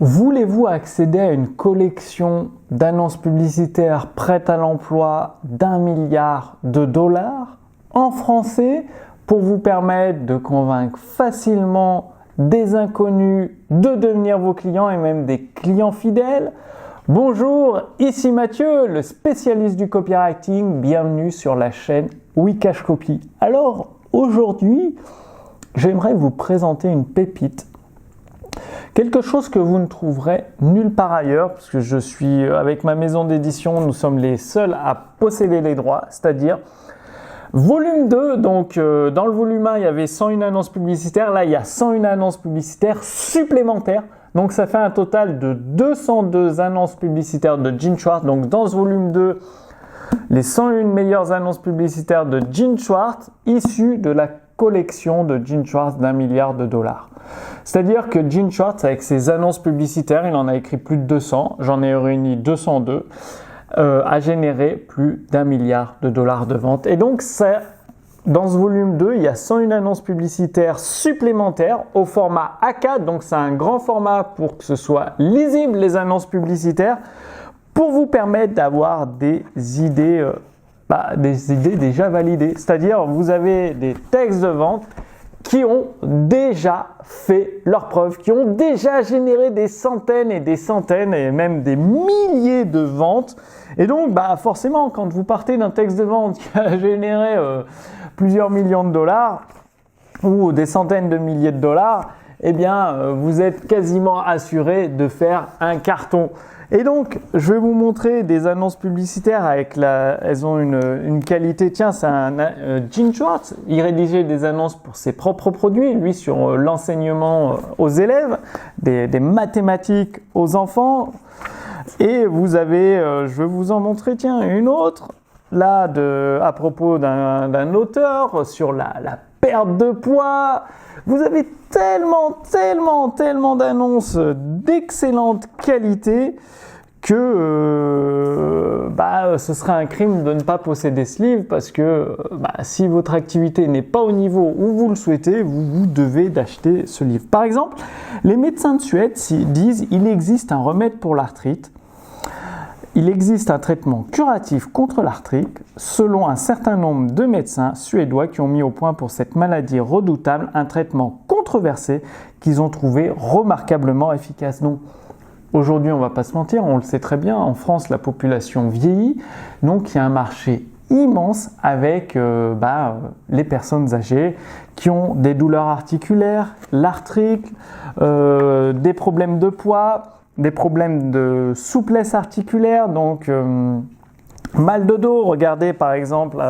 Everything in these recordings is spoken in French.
Voulez-vous accéder à une collection d'annonces publicitaires prêtes à l'emploi d'1 milliard de dollars en français pour vous permettre de convaincre facilement des inconnus de devenir vos clients et même des clients fidèles? Bonjour, ici Mathieu, le spécialiste du copywriting. Bienvenue sur la chaîne Wikash Copy. Alors aujourd'hui, j'aimerais vous présenter une pépite. Quelque chose que vous ne trouverez nulle part ailleurs, parce que je suis avec ma maison d'édition, nous sommes les seuls à posséder les droits, c'est-à-dire volume 2, donc dans le volume 1, il y avait 101 annonces publicitaires, là il y a 101 annonces publicitaires supplémentaires, donc ça fait un total de 202 annonces publicitaires de Gene Schwartz. Donc dans ce volume 2, les 101 meilleures annonces publicitaires de Gene Schwartz issues de la collection de Gene Schwartz d'1 milliard de dollars. C'est-à-dire que Gene Schwartz, avec ses annonces publicitaires, il en a écrit plus de 200, j'en ai réuni 202, a généré plus d'1 milliard de dollars de ventes. Et donc, dans ce volume 2, il y a 101 annonces publicitaires supplémentaires au format A4, donc c'est un grand format pour que ce soit lisible les annonces publicitaires, pour vous permettre d'avoir des idées déjà validées. C'est-à-dire, vous avez des textes de vente qui ont déjà fait leurs preuves, qui ont déjà généré des centaines et des centaines et même des milliers de ventes. Et donc, forcément, quand vous partez d'un texte de vente qui a généré plusieurs millions de dollars ou des centaines de milliers de dollars, eh bien, vous êtes quasiment assuré de faire un carton. Et donc, je vais vous montrer des annonces publicitaires elles ont une qualité. Tiens, c'est Gene Schwartz, il rédigeait des annonces pour ses propres produits, lui sur l'enseignement aux élèves, des mathématiques aux enfants. Et vous avez, je vais vous en montrer, tiens, une autre, là, à propos d'un auteur sur la perte de poids. Vous avez tellement d'annonces d'excellente qualité que ce serait un crime de ne pas posséder ce livre, parce que si votre activité n'est pas au niveau où vous le souhaitez, vous devez d'acheter ce livre. Par exemple, les médecins de Suède disent il existe un remède pour l'arthrite. Il existe un traitement curatif contre l'arthrite selon un certain nombre de médecins suédois qui ont mis au point pour cette maladie redoutable un traitement controversé qu'ils ont trouvé remarquablement efficace. Donc aujourd'hui, on ne va pas se mentir, on le sait très bien, en France, la population vieillit, donc il y a un marché immense avec les personnes âgées qui ont des douleurs articulaires, l'arthrite, des problèmes de poids, des problèmes de souplesse articulaire, donc mal de dos. Regardez par exemple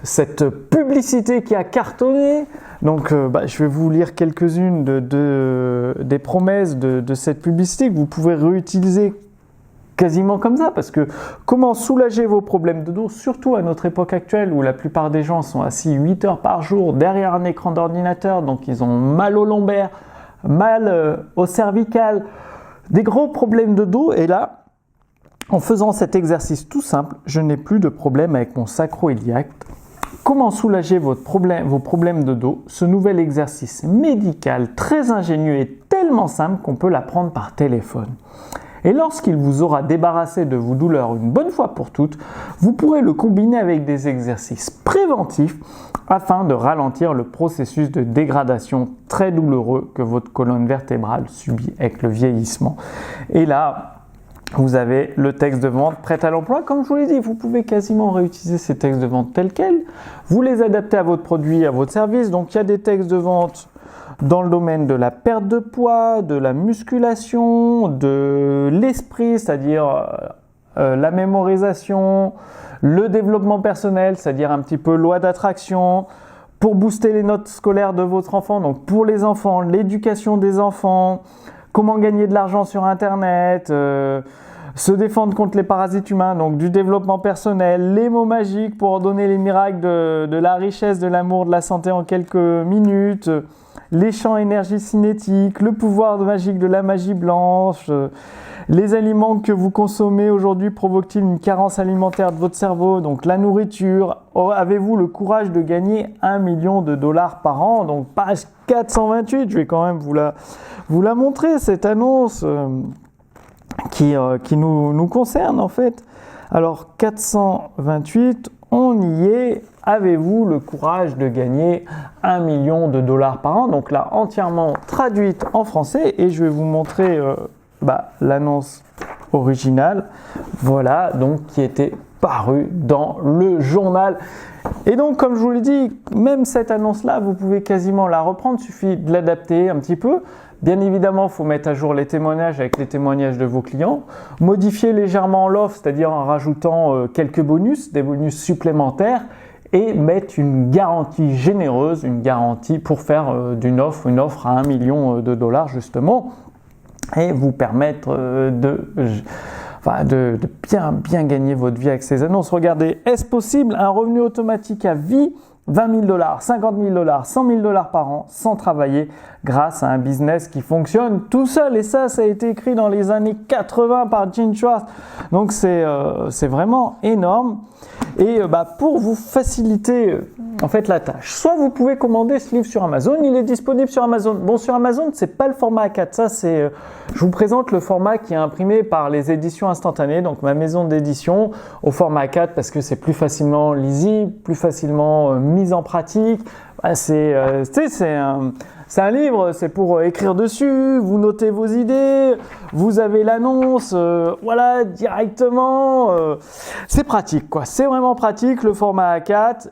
cette publicité qui a cartonné. Donc je vais vous lire quelques-unes des promesses de cette publicité que vous pouvez réutiliser quasiment comme ça, parce que comment soulager vos problèmes de dos, surtout à notre époque actuelle où la plupart des gens sont assis 8 heures par jour derrière un écran d'ordinateur, donc ils ont mal au lombaire, mal au cervical, des gros problèmes de dos. Et là, en faisant cet exercice tout simple, je n'ai plus de problème avec mon sacro-iliaque. Comment soulager vos problèmes de dos? Ce nouvel exercice médical très ingénieux et tellement simple qu'on peut l'apprendre par téléphone. Et lorsqu'il vous aura débarrassé de vos douleurs une bonne fois pour toutes, vous pourrez le combiner avec des exercices préventifs afin de ralentir le processus de dégradation très douloureux que votre colonne vertébrale subit avec le vieillissement. Et là, vous avez le texte de vente prêt à l'emploi. Comme je vous l'ai dit, vous pouvez quasiment réutiliser ces textes de vente tels quels. Vous les adaptez à votre produit, à votre service. Donc, il y a des textes de vente dans le domaine de la perte de poids, de la musculation, de l'esprit, c'est-à-dire la mémorisation, le développement personnel, c'est-à-dire un petit peu loi d'attraction, pour booster les notes scolaires de votre enfant, donc pour les enfants, l'éducation des enfants, comment gagner de l'argent sur Internet, se défendre contre les parasites humains, donc du développement personnel, les mots magiques pour ordonner les miracles de la richesse, de l'amour, de la santé en quelques minutes, les champs énergie cinétique, le pouvoir magique de la magie blanche, les aliments que vous consommez aujourd'hui provoquent-ils une carence alimentaire de votre cerveau, donc la nourriture. Avez-vous le courage de gagner 1 million de dollars par an? Donc 428. Je vais quand même vous la montrer, cette annonce qui nous concerne en fait. Alors 428, on y est. Avez-vous le courage de gagner 1 million de dollars par an? Donc là, entièrement traduite en français, et je vais vous montrer l'annonce originale. Voilà, donc qui était parue dans le journal. Et donc, comme je vous l'ai dit, même cette annonce-là, vous pouvez quasiment la reprendre. Il suffit de l'adapter un petit peu. Bien évidemment, il faut mettre à jour les témoignages avec les témoignages de vos clients, modifier légèrement l'offre, c'est-à-dire en rajoutant quelques bonus, des bonus supplémentaires, et mettre une garantie généreuse, une garantie pour faire d'une offre une offre à 1 million de dollars justement, et vous permettre de bien gagner votre vie avec ces annonces. Regardez, est-ce possible un revenu automatique à vie, 20 000 dollars, 50 000 dollars, 100 000 dollars par an sans travailler grâce à un business qui fonctionne tout seul. Et ça a été écrit dans les années 80 par Gene Schwartz. Donc c'est vraiment énorme. Et pour vous faciliter en fait la tâche, soit vous pouvez commander ce livre sur Amazon, il est disponible sur Amazon. Bon, sur Amazon, c'est pas le format A4, ça c'est je vous présente le format qui est imprimé par les éditions instantanées, donc ma maison d'édition, au format A4 parce que c'est plus facilement lisible, plus facilement mis en pratique. C'est un livre, c'est pour écrire dessus, vous notez vos idées, vous avez l'annonce, directement. C'est pratique, quoi. C'est vraiment pratique, le format A4.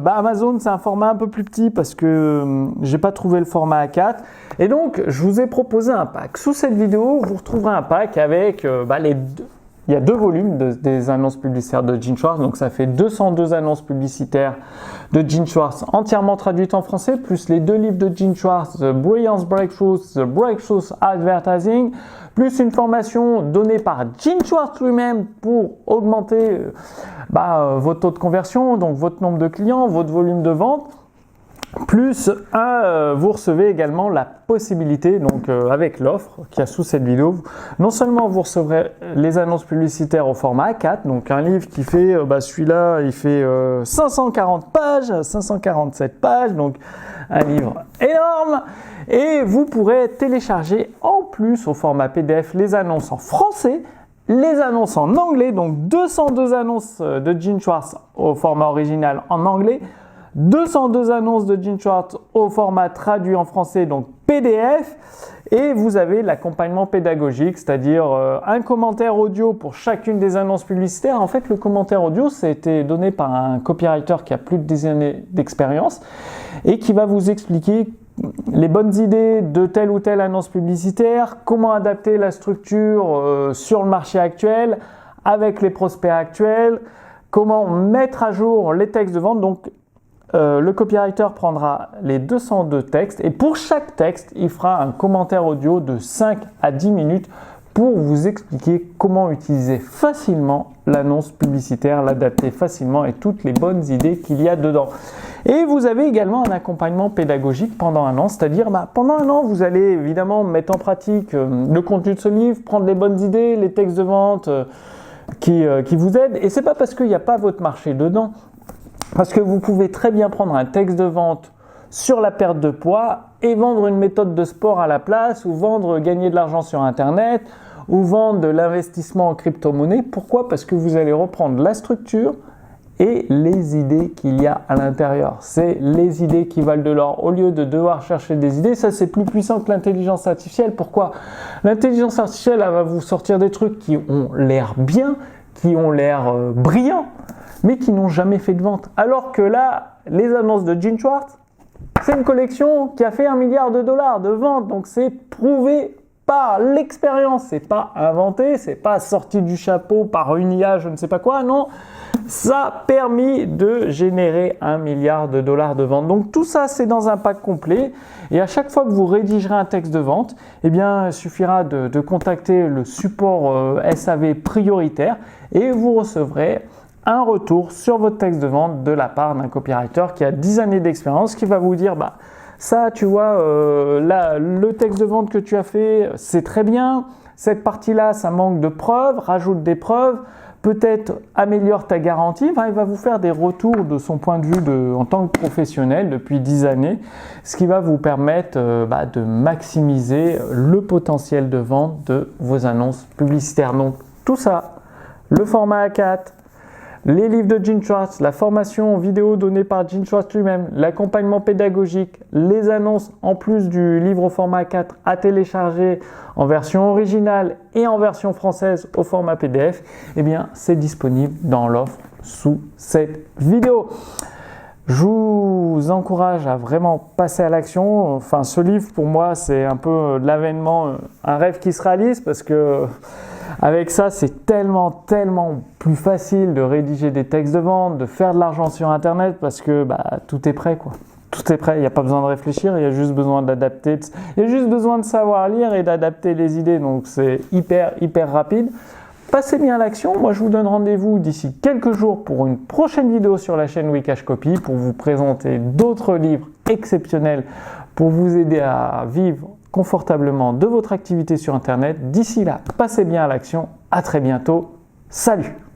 Amazon, c'est un format un peu plus petit parce que j'ai pas trouvé le format A4. Et donc, je vous ai proposé un pack. Sous cette vidéo, vous retrouverez un pack avec les deux. Il y a 2 volumes des annonces publicitaires de Gene Schwartz, donc ça fait 202 annonces publicitaires de Gene Schwartz entièrement traduites en français, plus les 2 livres de Gene Schwartz, The Brilliance Breakthroughs, The Breakthroughs Advertising, plus une formation donnée par Gene Schwartz lui-même pour augmenter votre taux de conversion, donc votre nombre de clients, votre volume de vente. Plus vous recevez également la possibilité, donc avec l'offre qu'il y a sous cette vidéo, non seulement vous recevrez les annonces publicitaires au format A4, donc un livre qui fait, celui-là il fait 540 pages, 547 pages, donc un livre énorme, et vous pourrez télécharger en plus au format PDF les annonces en français, les annonces en anglais, donc 202 annonces de Gene Schwartz au format original en anglais, 202 annonces de Gene Schwartz au format traduit en français, donc PDF, et vous avez l'accompagnement pédagogique, c'est-à-dire un commentaire audio pour chacune des annonces publicitaires. En fait, le commentaire audio, ça a été donné par un copywriter qui a plus de 10 années d'expérience et qui va vous expliquer les bonnes idées de telle ou telle annonce publicitaire, comment adapter la structure sur le marché actuel, avec les prospects actuels, comment mettre à jour les textes de vente. Donc, le copywriter prendra les 202 textes et pour chaque texte, il fera un commentaire audio de 5 à 10 minutes pour vous expliquer comment utiliser facilement l'annonce publicitaire, l'adapter facilement et toutes les bonnes idées qu'il y a dedans. Et vous avez également un accompagnement pédagogique pendant un an, c'est-à-dire pendant un an, vous allez évidemment mettre en pratique le contenu de ce livre, prendre les bonnes idées, les textes de vente qui vous aident. Et c'est pas parce qu'il n'y a pas votre marché dedans. Parce que vous pouvez très bien prendre un texte de vente sur la perte de poids et vendre une méthode de sport à la place, ou gagner de l'argent sur Internet, ou vendre de l'investissement en crypto-monnaie. Pourquoi? Parce que vous allez reprendre la structure et les idées qu'il y a à l'intérieur. C'est les idées qui valent de l'or. Au lieu de devoir chercher des idées, ça c'est plus puissant que l'intelligence artificielle. Pourquoi? L'intelligence artificielle, elle va vous sortir des trucs qui ont l'air bien, qui ont l'air brillants, mais qui n'ont jamais fait de vente. Alors que là, les annonces de Gene Schwartz, c'est une collection qui a fait 1 milliard de dollars de ventes. Donc c'est prouvé par l'expérience. C'est pas inventé, c'est pas sorti du chapeau par une IA, je ne sais pas quoi. Non, ça a permis de générer 1 milliard de dollars de ventes. Donc tout ça, c'est dans un pack complet. Et à chaque fois que vous rédigerez un texte de vente, il suffira de contacter le support SAV prioritaire et vous recevrez un retour sur votre texte de vente de la part d'un copywriter qui a 10 années d'expérience, qui va vous dire ça, tu vois, là, le texte de vente que tu as fait, c'est très bien. Cette partie-là, ça manque de preuves, rajoute des preuves. peut-être améliore ta garantie, il va vous faire des retours de son point de vue en tant que professionnel depuis 10 années, ce qui va vous permettre de maximiser le potentiel de vente de vos annonces publicitaires. Donc tout ça, le format A4, les livres de Gene Schwartz, la formation vidéo donnée par Gene Schwartz lui-même, l'accompagnement pédagogique, les annonces en plus du livre au format 4 à télécharger en version originale et en version française au format PDF, eh bien c'est disponible dans l'offre sous cette vidéo. Je vous encourage à vraiment passer à l'action. Enfin, ce livre pour moi c'est un peu l'avènement, un rêve qui se réalise parce que avec ça, c'est tellement plus facile de rédiger des textes de vente, de faire de l'argent sur Internet parce que tout est prêt, quoi. Tout est prêt, il n'y a pas besoin de réfléchir, il y a juste besoin d'adapter, il y a juste besoin de savoir lire et d'adapter les idées, donc c'est hyper rapide. Passez bien à l'action, moi je vous donne rendez-vous d'ici quelques jours pour une prochaine vidéo sur la chaîne Wikash Copy pour vous présenter d'autres livres exceptionnels pour vous aider à vivre confortablement de votre activité sur Internet. D'ici là, passez bien à l'action. À très bientôt. Salut!